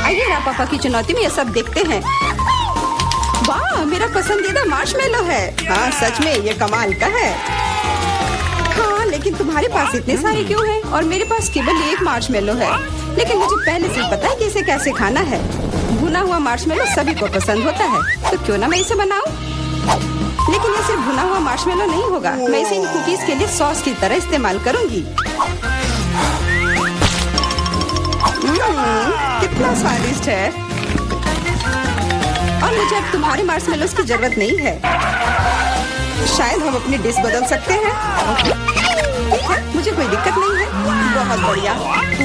आइए ना पापा की चुनौती में ये सब देखते हैं। वाह, मेरा पसंदीदा मार्शमेलो है। हाँ सच में ये कमाल का है। हाँ लेकिन तुम्हारे पास इतने सारे क्यों हैं? और मेरे पास केवल एक मार्शमेलो है। लेकिन मुझे पहले से पता है कि इसे कैसे खाना है। भुना हुआ मार्शमेलो सभी को पसंद होता है, तो क्यों ना मैं इसे बनाऊं? लेकिन ये सिर्फ भुना हुआ मार्शमेलो नहीं होगा। मैं इसे इन कुकीज के लिए सॉस की तरह इस्तेमाल करूंगी। कितना स्वादिष्ट है। और मुझे अब तुम्हारे मार्शमेलोस की जरूरत नहीं है। शायद हम अपनी डिश बदल सकते हैं। ठीक है, मुझे कोई दिक्कत नहीं है। बहुत बढ़िया,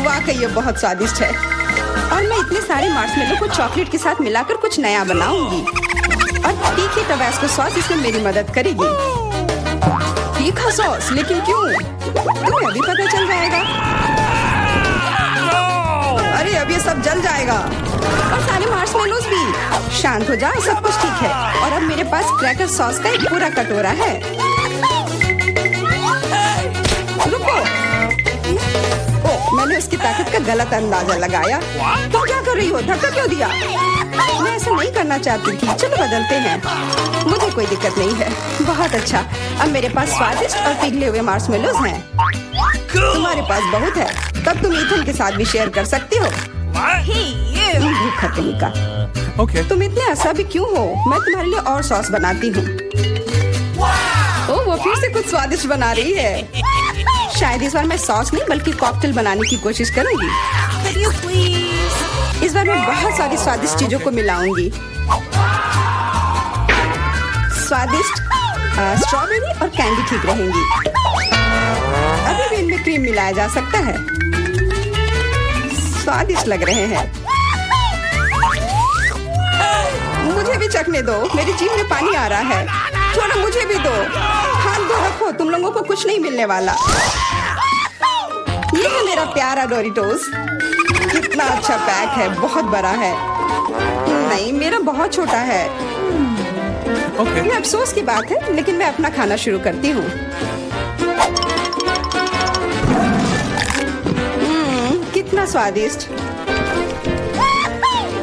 वाकई ये बहुत स्वादिष्ट है। और मैं इतने सारे मार्शमेलो को चॉकलेट के साथ मिलाकर कुछ नया बनाऊंगी। और तीखी टबास्को सॉस इसमें मेरी मदद करेगी। तीखा सॉस? लेकिन क्यों? तुम्हें अभी पता चल जाएगा। अरे अब ये सब जल जाएगा, और सारे मार्शमेलोस भी। शांत हो जाओ, सब कुछ ठीक है। और अब मेरे पास क्रैकर सॉस का एक पूरा कटोरा है। रुको, मैंने उसकी ताकत का गलत अंदाजा लगाया। तुम क्या कर रही हो? धक्का क्यों दिया? मैं ऐसा नहीं करना चाहती थी। चलो बदलते हैं, मुझे कोई दिक्कत नहीं है। बहुत अच्छा, अब मेरे पास स्वादिष्ट और पिघले हुए मार्शमेलोस हैं। तुम्हारे पास बहुत है, तब तुम ईथन के साथ भी शेयर कर सकती हो। भूखा कहीं का। Okay. तुम इतने असभी क्यों हो? मैं तुम्हारे लिए और सॉस बनाती हूँ। ओह, वो फिर से कुछ स्वादिष्ट बना रही है। शायद इस बार मैं सॉस नहीं बल्कि कॉकटेल बनाने की कोशिश करूंगी। इस बार मैं बहुत सारी स्वादिष्ट चीजों को मिलाऊंगी। स्वादिष्ट स्ट्रॉबेरी और कैंडी ठीक रहेंगी। अभी भी इनमें क्रीम मिलाया जा सकता है। स्वादिष्ट लग रहे हैं। मुझे भी चखने दो, मेरी जीभ में पानी आ रहा है। थोड़ा मुझे भी दो। हाथ धो रखो, तुम लोगों को कुछ नहीं मिलने वाला। ये है मेरा प्यारा डोरिटोस। कितना अच्छा पैक है, बहुत बड़ा है। नहीं, मेरा बहुत छोटा है। Okay. ये अफसोस की बात है, लेकिन मैं अपना खाना शुरू करती हूँ। कितना स्वादिष्ट।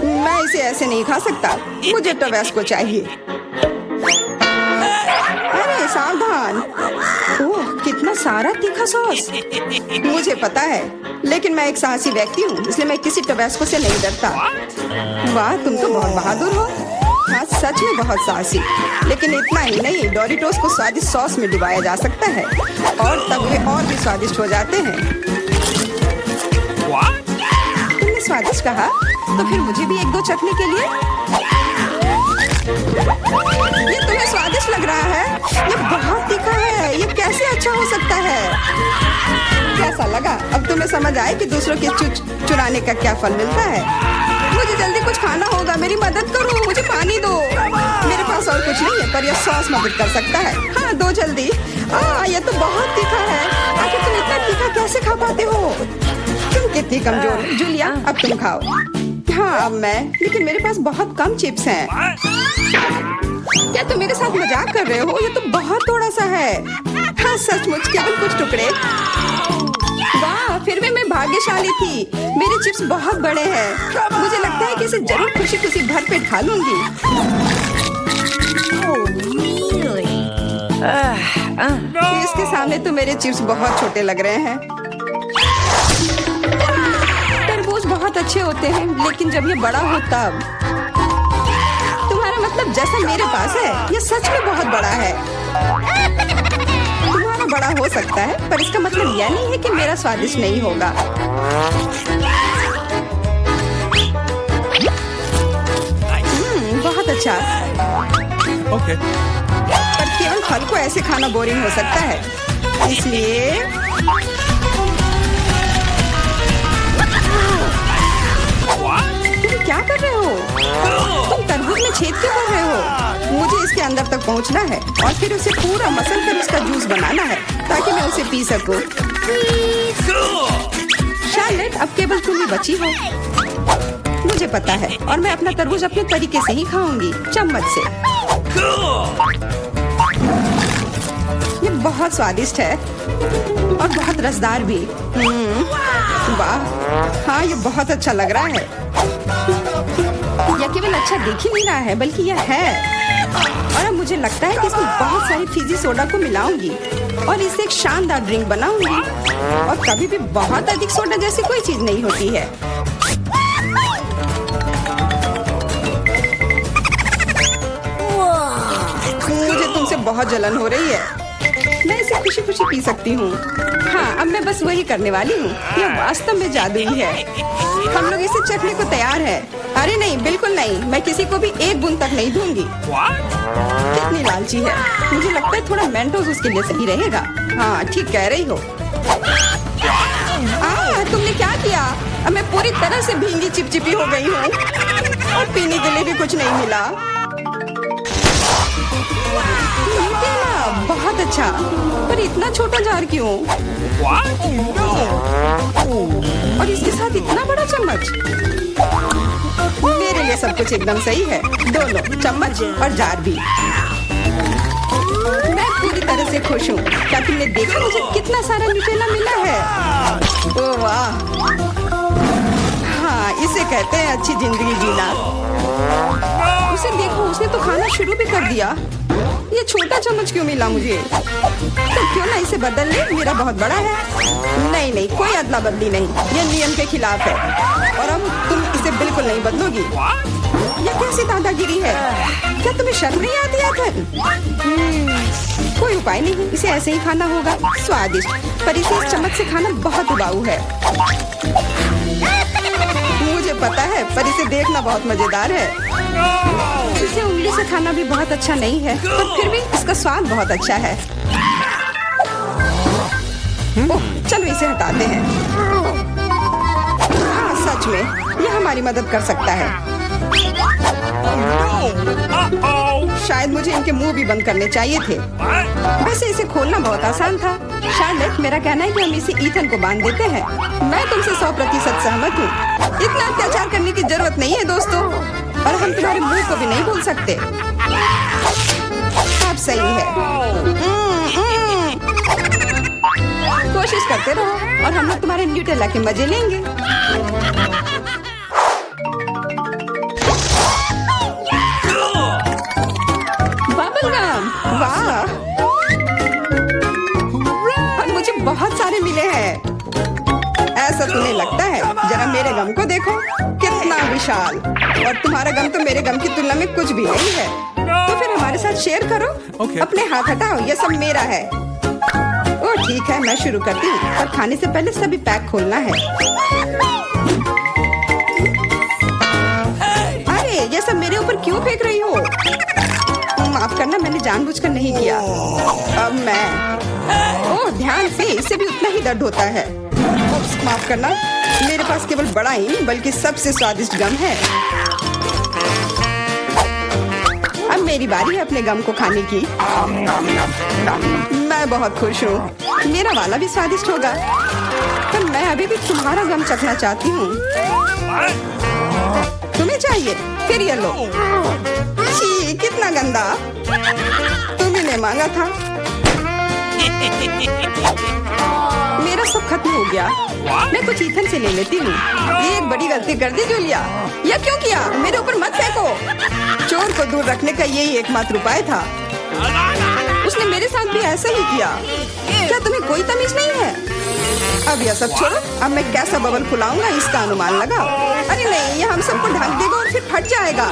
मैं इसे ऐसे नहीं खा सकता, मुझे टबास्को चाहिए। अरे सावधान। ओह, कितना सारा तीखा सॉस। मुझे पता है, लेकिन मैं एक साहसी व्यक्ति हूँ, इसलिए मैं किसी टबास्को से नहीं डरता। वाह, तुम तो बहुत बहादुर हो। हाँ सच में बहुत साहसी। लेकिन इतना ही नहीं, डोरिटोस को स्वादिष्ट सॉस में डुबाया जा सकता है, और तब वे और भी स्वादिष्ट हो जाते हैं। तुमने स्वादिष्ट कहा, तो फिर मुझे भी एक दो चखने के लिए। ये तुम्हें स्वादिष्ट लग रहा है? ये बहुत तीखा है, ये कैसे अच्छा हो सकता है? कैसा लगा? अब तुम्हें समझ आए कि दूसरों के चुराने का क्या फल मिलता है। मुझे जल्दी कुछ खाना होगा, मेरी मदद करो, मुझे पानी दो। मेरे पास और कुछ नहीं है, पर यह सॉस मदद कर सकता है। हाँ दो जल्दी। ये तो बहुत तीखा है। आखिर तुम इतना तीखा कैसे खा पाते हो? तुम कितनी कमजोर हो। जूलिया, अब तुम खाओ। हाँ अब मैं, लेकिन मेरे पास बहुत कम चिप्स हैं। क्या तुम मेरे साथ मजाक कर रहे हो? ये तो बहुत थोड़ा सा है। हाँ सचमुच, केवल कुछ टुकड़े। वाह, फिर भी मैं भाग्यशाली थी। मेरे चिप्स बहुत बड़े हैं। मुझे लगता है कि इसे जरूर खुशी खुशी भर पेट खा लूंगी। इसके सामने तो मेरे चिप्स बहुत छोटे लग रहे हैं। तरबूज बहुत अच्छे होते हैं, लेकिन जब ये बड़ा हो तब। तुम्हारा मतलब जैसा मेरे पास है, ये सच में बहुत बड़ा है। तुम्हारा बड़ा हो सकता है, पर इसका मतलब यह नहीं है कि मेरा स्वादिष्ट नहीं होगा। बहुत अच्छा। Okay. पर केवल फल को ऐसे खाना बोरिंग हो सकता है, इसलिए तुम क्या कर रहे हो? तुम तरबूज में छेद क्यों कर रहे हो? मुझे इसके अंदर तक पहुंचना है और फिर उसे पूरा मसल कर उसका जूस बनाना है, ताकि मैं उसे पी सकूं। शार्लेट, अब केवल तुम ही बची हो। मुझे पता है, और मैं अपना तरबूज अपने तरीके से ही खाऊंगी, चम्मच से। ये बहुत स्वादिष्ट है और बहुत रसदार भी। वाह, हाँ ये बहुत अच्छा लग रहा है। यह केवल अच्छा दिख ही नहीं रहा है बल्कि यह है। और अब मुझे लगता है कि इसमें बहुत सारी फिजी सोडा को मिलाऊंगी और इससे एक शानदार ड्रिंक बनाऊंगी। और कभी भी बहुत अधिक सोडा जैसी कोई चीज नहीं होती है। मुझे तुमसे बहुत जलन हो रही है। मैं इसे खुशी खुशी पी सकती हूँ। हाँ, अब मैं बस वही करने वाली हूँ। यह वास्तव में जादुई है। हम लोग इसे चखने को तैयार है। अरे नहीं, बिल्कुल नहीं। मैं किसी को भी एक बूंद तक नहीं दूंगी। कितनी लालची है। मुझे लगता है थोड़ा मेंटोस उसके लिए सही रहेगा। हाँ, ठीक कह रही हो। तुमने क्या किया? अब मैं पूरी तरह से भींगी चिपचिपी हो गई हूँ और पीने के लिए भी कुछ नहीं मिला। बहुत अच्छा, पर इतना छोटा जार क्यों? और इसके साथ इतना बड़ा चम्मच। मेरे लिए सब कुछ एकदम सही है। दोनों चम्मच और जार भी। मैं पूरी तरह से खुश हूँ। क्या तुमने देखा मुझे कितना सारा न्यूटेला मिला है? ओह वाह! हाँ, इसे कहते हैं अच्छी जिंदगी जीना। उसे देखो, उसने तो खाना शुरू भी कर दिया। ये छोटा चम्मच क्यों मिला मुझे? तो क्यों ना इसे बदल ले? मेरा बहुत बड़ा है। नहीं नहीं, कोई अदला बदली नहीं। ये नियम के खिलाफ है और अब तुम इसे बिल्कुल नहीं बदलोगी। ये कैसी दादागिरी है? क्या तुम्हें शर्म नहीं आती है? कोई उपाय नहीं, इसे ऐसे ही खाना होगा। स्वादिष्ट, पर इसे इस चम्मच से खाना बहुत उबाऊ है। मुझे पता है, पर इसे देखना बहुत मजेदार है। इसे उंगली से खाना भी बहुत अच्छा नहीं है, पर फिर भी इसका स्वाद बहुत अच्छा है। ओह, चलो इसे हटाते हैं। हाँ, सच में यह हमारी मदद कर सकता है। शायद मुझे इनके मुंह भी बंद करने चाहिए थे। वैसे इसे खोलना बहुत आसान था। शार्लेट, मेरा कहना है कि हम इसे ईथन को बांध देते हैं। मैं तुमसे 100% सहमत हूँ। इतना अत्याचार करने की जरूरत नहीं है दोस्तों। और हम तुम्हारे मुंह को भी नहीं भूल सकते। अब सही है। कोशिश करते रहो और हम लोग तुम्हारे न्यूटेला के मजे लेंगे। बबलगम, वाह! और मुझे बहुत सारे मिले हैं। ऐसा तुम्हें लगता है? जरा मेरे गम को देखो, कितना विशाल। और तुम्हारा गम तो मेरे गम की तुलना में कुछ भी नहीं है। तो फिर हमारे साथ शेयर करो। अपने हाथ हटाओ, ये सब मेरा है। ओह ठीक है, मैं शुरू करती हूँ। पर खाने से पहले सभी पैक खोलना है। अरे, ये सब मेरे ऊपर क्यों फेंक रही हो? माफ करना, मैंने जानबूझकर नहीं किया। अब मैं ओह, ध्यान से, इससे भी उतना ही दर्द होता है। माफ करना, मेरे पास केवल बड़ा ही नहीं बल्कि सबसे स्वादिष्ट गम है। अब मेरी बारी है अपने गम को खाने की। मैं बहुत खुश हूँ। मेरा वाला भी स्वादिष्ट होगा। पर मैं अभी भी तुम्हारा गम चखना चाहती हूँ। तुम्हें चाहिए? फिर ये लो। छी, कितना गंदा। तुम्ही ने मांगा था। मेरा सब खत्म हो गया। मैं कुछ ईथन से ले लेती हूँ। ये एक बड़ी गलती कर दी जूलिया। यह क्यों किया? मेरे ऊपर मत फेंको। चोर को दूर रखने का यही एकमात्र उपाय था। उसने मेरे साथ भी ऐसा ही किया। क्या तुम्हें कोई तमीज नहीं है? अब यह सब छोड़ो। अब मैं कैसा बबल फुलाऊंगा इसका अनुमान लगाओ। अरे नहीं, यह हम सबको ढक देगा और फिर फट जाएगा।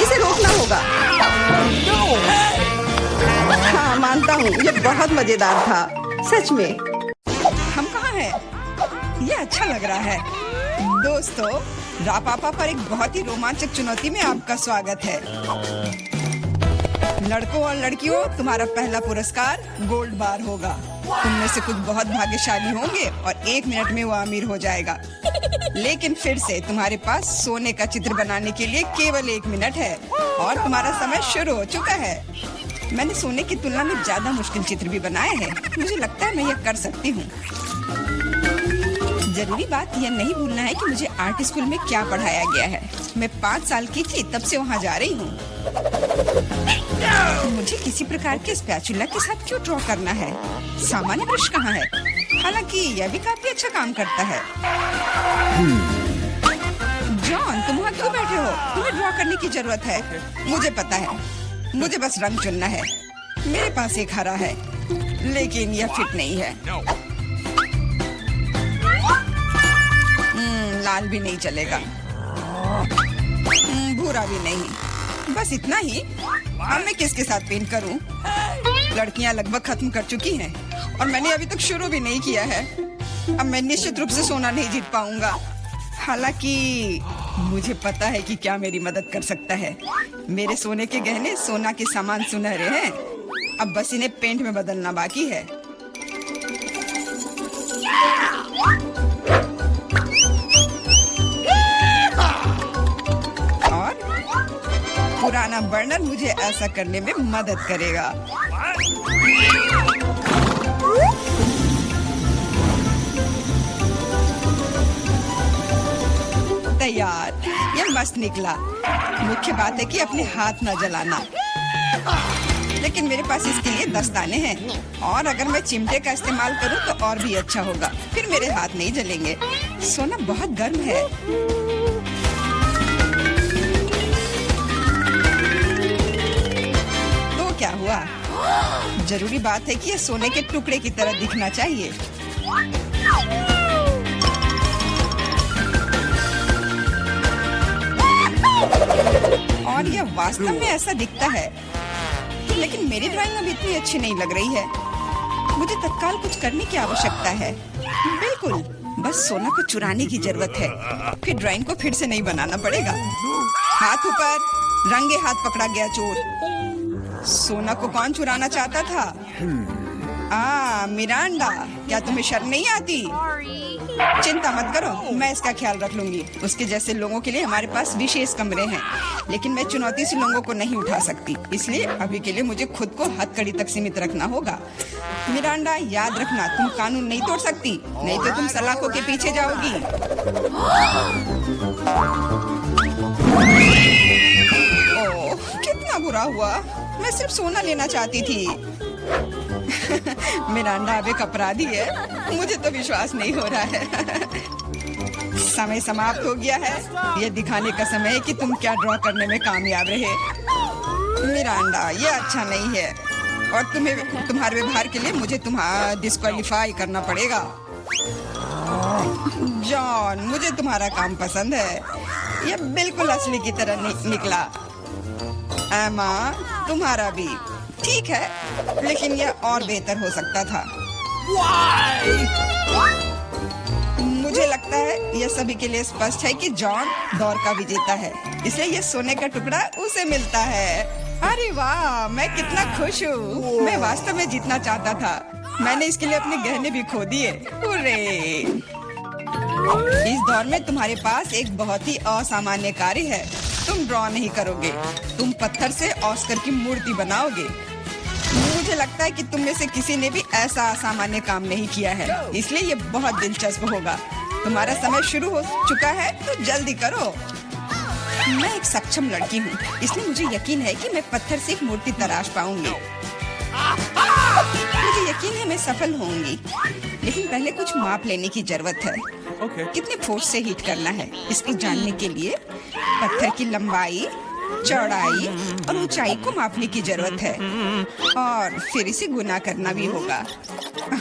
इसे रोकना होगा। हाँ, मानता हूँ, यह बहुत मजेदार था। सच में। हम कहाँ हैं? ये अच्छा लग रहा है। दोस्तों, रापापा पर एक बहुत ही रोमांचक चुनौती में आपका स्वागत है। लड़कों और लड़कियों, तुम्हारा पहला पुरस्कार गोल्ड बार होगा। तुम में से कुछ बहुत भाग्यशाली होंगे और 1 मिनट में वो अमीर हो जाएगा। लेकिन फिर से तुम्हारे पास सोने का चित्र बनाने के लिए केवल 1 मिनट है और तुम्हारा समय शुरू हो चुका है। मैंने सोने की तुलना में ज्यादा मुश्किल चित्र भी बनाए हैं। मुझे लगता है मैं यह कर सकती हूँ। जरूरी बात यह नहीं भूलना है कि मुझे आर्ट स्कूल में क्या पढ़ाया गया है। मैं 5 साल की थी तब से वहाँ जा रही हूँ। मुझे किसी प्रकार के स्पैचुला के साथ क्यों ड्रॉ करना है? सामान्य ब्रश कहाँ है? हालांकि यह भी काफी अच्छा काम करता है। जॉन, क्यों बैठे हो? तुम्हें ड्रॉ करने की जरूरत है। मुझे पता है, मुझे बस रंग चुनना है। मेरे पास एक हरा है, लेकिन यह फिट नहीं है। लाल भी नहीं चलेगा, भूरा भी नहीं। बस इतना ही। अब मैं किसके साथ पेंट करूं? लड़कियां लगभग खत्म कर चुकी हैं और मैंने अभी तक शुरू भी नहीं किया है। अब मैं निश्चित रूप से सोना नहीं जीत पाऊंगा। हालांकि मुझे पता है कि क्या मेरी मदद कर सकता है। मेरे सोने के गहने सोना के सामान सुनहरे हैं। अब बस इन्हें पेंट में बदलना बाकी है। और पुराना बर्नर मुझे ऐसा करने में मदद करेगा। तैयार, ये मस्त निकला। मुख्य बात है कि अपने हाथ न जलाना। लेकिन मेरे पास इसके लिए दस्ताने हैं और अगर मैं चिमटे का इस्तेमाल करूं तो और भी अच्छा होगा। फिर मेरे हाथ नहीं जलेंगे। सोना बहुत गर्म है। तो क्या हुआ? जरूरी बात है कि यह सोने के टुकड़े की तरह दिखना चाहिए। और यह वास्तव में ऐसा दिखता है। लेकिन मेरी ड्राइंग अब इतनी अच्छी नहीं लग रही है। मुझे तत्काल कुछ करने की आवश्यकता है। बिल्कुल, बस सोना को चुराने की जरूरत है। फिर ड्राइंग को फिर से नहीं बनाना पड़ेगा। हाथ ऊपर, रंगे हाथ पकड़ा गया चोर। सोना को कौन चुराना चाहता था? मिरांडा, क्या तुम्हें शर्म नहीं आती? चिंता मत करो, मैं इसका ख्याल रख लूंगी। उसके जैसे लोगों के लिए हमारे पास विशेष कमरे हैं, लेकिन मैं चुनौती से लोगों को नहीं उठा सकती। इसलिए अभी के लिए मुझे खुद को हथकड़ी तक सीमित रखना होगा। मिरांडा, याद रखना, तुम कानून नहीं तोड़ सकती, नहीं तो तुम सलाखों के पीछे जाओगी। ओह, कितना बुरा हुआ। मैं सिर्फ सोना लेना चाहती थी। मिरांडा अब एक अपराधी है। मुझे तो विश्वास नहीं हो रहा है। समय समाप्त हो गया है। ये दिखाने का समय है कि तुम क्या ड्रॉ करने में कामयाब रहे। मिरांडा, ये अच्छा नहीं है और तुम्हारे व्यवहार के लिए मुझे तुम्हारा डिस्क्वालीफाई करना पड़ेगा। जॉन, मुझे तुम्हारा काम पसंद है। ये बिल्कुल असली की तरह निकला। एमा, तुम्हारा भी ठीक है, लेकिन यह और बेहतर हो सकता था। मुझे लगता है यह सभी के लिए स्पष्ट है कि जॉन दौर का विजेता है, इसलिए यह सोने का टुकड़ा उसे मिलता है। अरे वाह, मैं कितना खुश हूँ। मैं वास्तव में जीतना चाहता था। मैंने इसके लिए अपने गहने भी खो दिए। इस दौर में तुम्हारे पास एक बहुत ही असामान्य कार्य है। तुम ड्रॉ नहीं करोगे, तुम पत्थर से ऑस्कर की मूर्ति बनाओगे। मुझे लगता है कि तुम में से किसी ने भी ऐसा असामान्य काम नहीं किया है, इसलिए ये बहुत दिलचस्प होगा। तुम्हारा समय शुरू हो चुका है, तो जल्दी करो। मैं एक सक्षम लड़की हूँ, इसलिए मुझे यकीन है कि मैं पत्थर से एक मूर्ति तराश पाऊंगी। मुझे यकीन है मैं सफल होंगी, लेकिन पहले कुछ माप लेने की जरूरत है। कितने फोर्स से हीट करना है, इसको जानने के लिए पत्थर की लंबाई, चौड़ाई और ऊंचाई को मापने की जरूरत है और फिर इसे गुना करना भी होगा।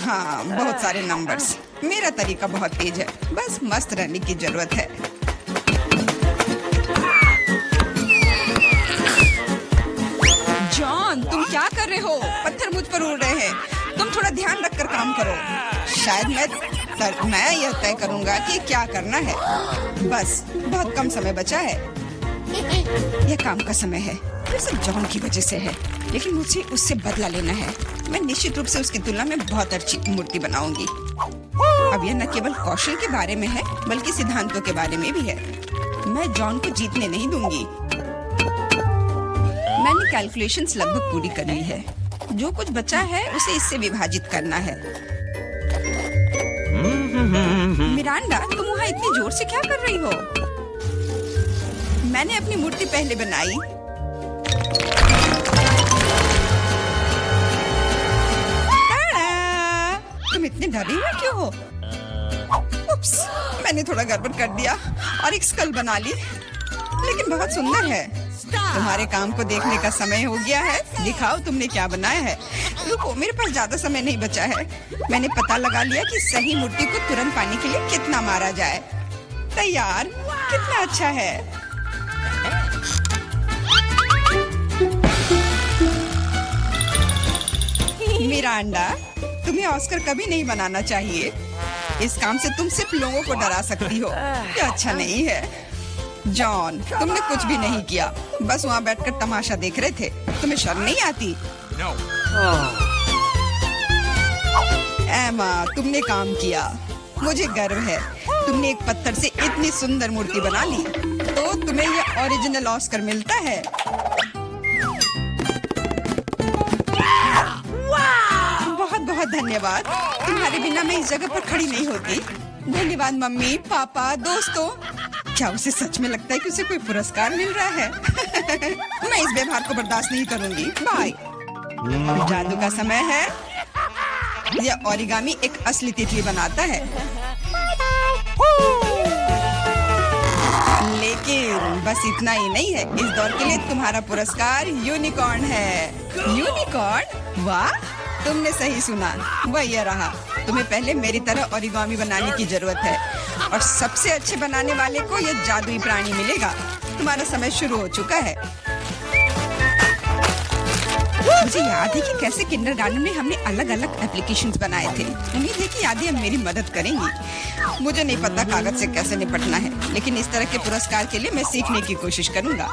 हाँ, बहुत सारे नंबर्स। मेरा तरीका बहुत तेज है, बस मस्त रहने की जरूरत है। जॉन, तुम क्या कर रहे हो? पत्थर मुझ पर उड़ रहे हैं। तुम थोड़ा ध्यान रखकर काम करो। शायद मैं यह तय करूंगा कि क्या करना है। बस बहुत कम समय बचा है। यह काम का समय है। फिर सब जॉन की वजह से है, लेकिन मुझे उससे बदला लेना है। मैं निश्चित रूप से उसकी तुलना में बहुत अच्छी मूर्ति बनाऊंगी। अब यह न केवल कौशल के बारे में है, बल्कि सिद्धांतों के बारे में भी है। मैं जॉन को जीतने नहीं दूंगी। मैंने कैलकुलेशंस लगभग पूरी कर ली है। जो कुछ बचा है उसे इससे विभाजित करना है। मिरांडा, तुम वहाँ इतनी जोर से क्या कर रही हो? मैंने अपनी मूर्ति पहले बनाई। तुम इतने डरे हुए क्यों हो? उप्स, मैंने थोड़ा गड़बड़ कर दिया और एक स्कल बना ली। लेकिन बहुत सुंदर है। तुम्हारे काम को देखने का समय हो गया है। दिखाओ तुमने क्या बनाया है। रुको, मेरे पास ज्यादा समय नहीं बचा है। मैंने पता लगा लिया कि सही मूर्ति को तुरंत पाने के लिए कितना मारा जाए। तैयार, कितना अच्छा है। मिरांडा, तुम्हें ऑस्कर कभी नहीं बनाना चाहिए। इस काम से तुम सिर्फ लोगों को डरा सकती हो। ये अच्छा नहीं है। जॉन, तुमने कुछ भी नहीं किया, बस वहाँ बैठकर तमाशा देख रहे थे। तुम्हें शर्म नहीं आती? No. एमा, तुमने काम किया। मुझे गर्व है। तुमने एक पत्थर से इतनी सुंदर मूर्ति बना ली, तो तुम्हें ये ओरिजिनल ऑस्कर मिलता है। बहुत बहुत धन्यवाद। तुम्हारे बिना मैं इस जगह पर खड़ी नहीं होती। धन्यवाद मम्मी, पापा, दोस्तों। क्या उसे सच में लगता है कि उसे कोई पुरस्कार मिल रहा है? मैं इस व्यवहार को बर्दाश्त नहीं करूंगी। बाय। जादू का समय है। यह ओरिगामी एक असली तितली बनाता है। लेकिन बस इतना ही नहीं है। इस दौर के लिए तुम्हारा पुरस्कार यूनिकॉर्न है। यूनिकॉर्न? वाह, तुमने सही सुना। वह यह रहा। तुम्हें पहले मेरी तरह ओरिगामी बनाने की जरूरत है, और सबसे अच्छे बनाने वाले को यह जादुई प्राणी मिलेगा। तुम्हारा समय शुरू हो चुका है। मुझे याद है कि कैसे किंडरगार्टन में हमने अलग अलग एप्लीकेशंस बनाए थे। उम्मीद है कि यादें अब मेरी मदद करेंगी। मुझे नहीं पता कागज से कैसे निपटना है, लेकिन इस तरह के पुरस्कार के लिए मैं सीखने की कोशिश करूंगा।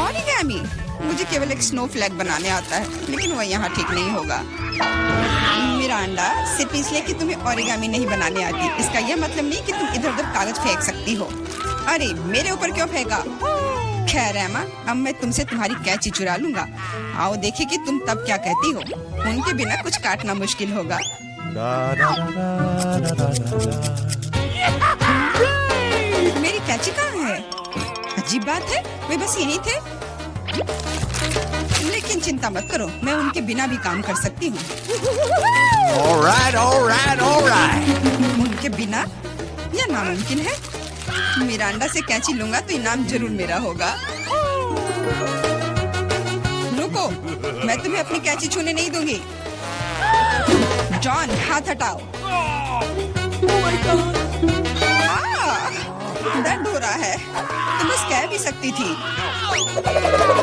ओरिगामी, मुझे केवल एक स्नो फ्लैग बनाने आता है, लेकिन वह यहाँ ठीक नहीं होगा। मिरांडा, सिर्फ इसलिए कि तुम्हें ओरिगामी नहीं बनाने आती, इसका यह मतलब नहीं कि तुम इधर उधर कागज फेंक सकती हो। अरे, मेरे ऊपर क्यों फेंका? खैर एमा, अब मैं तुमसे तुम्हारी कैंची चुरा लूंगा। आओ देखें कि तुम तब क्या कहती हो। उनके बिना कुछ काटना मुश्किल होगा। मेरी कैंची कहाँ है? अजीब बात है, वे बस यहीं थे। लेकिन चिंता मत करो, मैं उनके बिना भी काम कर सकती हूँ। All right, all right, all right. उनके बिना? यह नामुमकिन है। मिरांडा से कैंची लूंगा तो इनाम जरूर मेरा होगा। रुको, मैं तुम्हें अपनी कैंची छूने नहीं दूंगी। जॉन, हाथ हटाओ। दर्द हो रहा है। तुम बस कह भी सकती थी।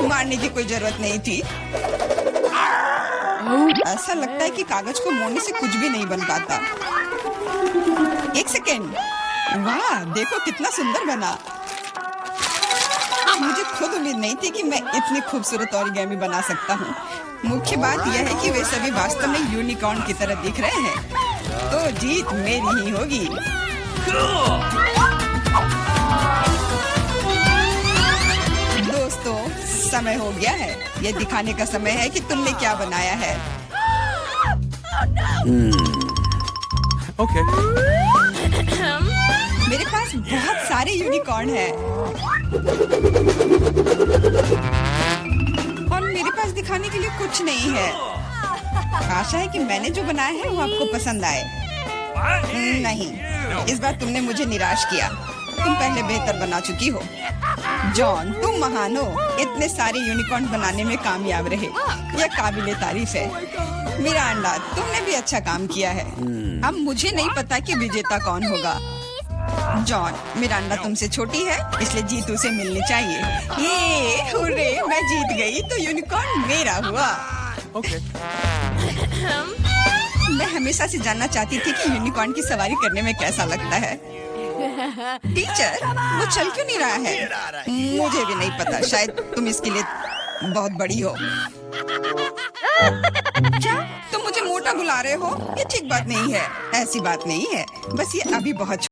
मारने की कोई जरूरत नहीं थी। ऐसा लगता है कि कागज को मोड़ने से कुछ भी नहीं बन पाता। एक सेकेंड। वाह, देखो कितना सुंदर बना। मुझे खुद उम्मीद नहीं थी कि मैं इतनी खूबसूरत ओरिगामी बना सकता हूँ। मुख्य बात यह है कि वे सभी वास्तव में यूनिकॉर्न की तरह दिख रहे हैं। तो जीत मेरी ही होगी। दोस्तों, समय हो गया है। यह दिखाने का समय है कि तुमने क्या बनाया है। Okay. मेरे पास बहुत सारे यूनिकॉर्न हैं। और मेरे पास दिखाने के लिए कुछ नहीं है। आशा है कि मैंने जो बनाया है वो आपको पसंद आए। नहीं, इस बार तुमने मुझे निराश किया। तुम पहले बेहतर बना चुकी हो। जॉन, तुम महान हो। इतने सारे यूनिकॉर्न बनाने में कामयाब रहे, यह काबिले तारीफ है। मिरांडा, तुमने भी अच्छा काम किया है। अब मुझे नहीं पता कि विजेता कौन होगा। जॉन, मिरांडा तुमसे छोटी है, इसलिए जीत उसे मिलनी चाहिए। ये हुर्रे, मैं जीत गई, तो यूनिकॉर्न मेरा हुआ। Okay. मैं हमेशा से जानना चाहती थी कि यूनिकॉर्न की सवारी करने में कैसा लगता है। टीचर, वो चल क्यों नहीं रहा है? मुझे भी नहीं पता, शायद तुम इसके लिए बहुत बड़ी हो। क्या तुम मुझे मोटा बुला रहे हो? ये ठीक बात नहीं है। ऐसी बात नहीं है, बस ये अभी बहुत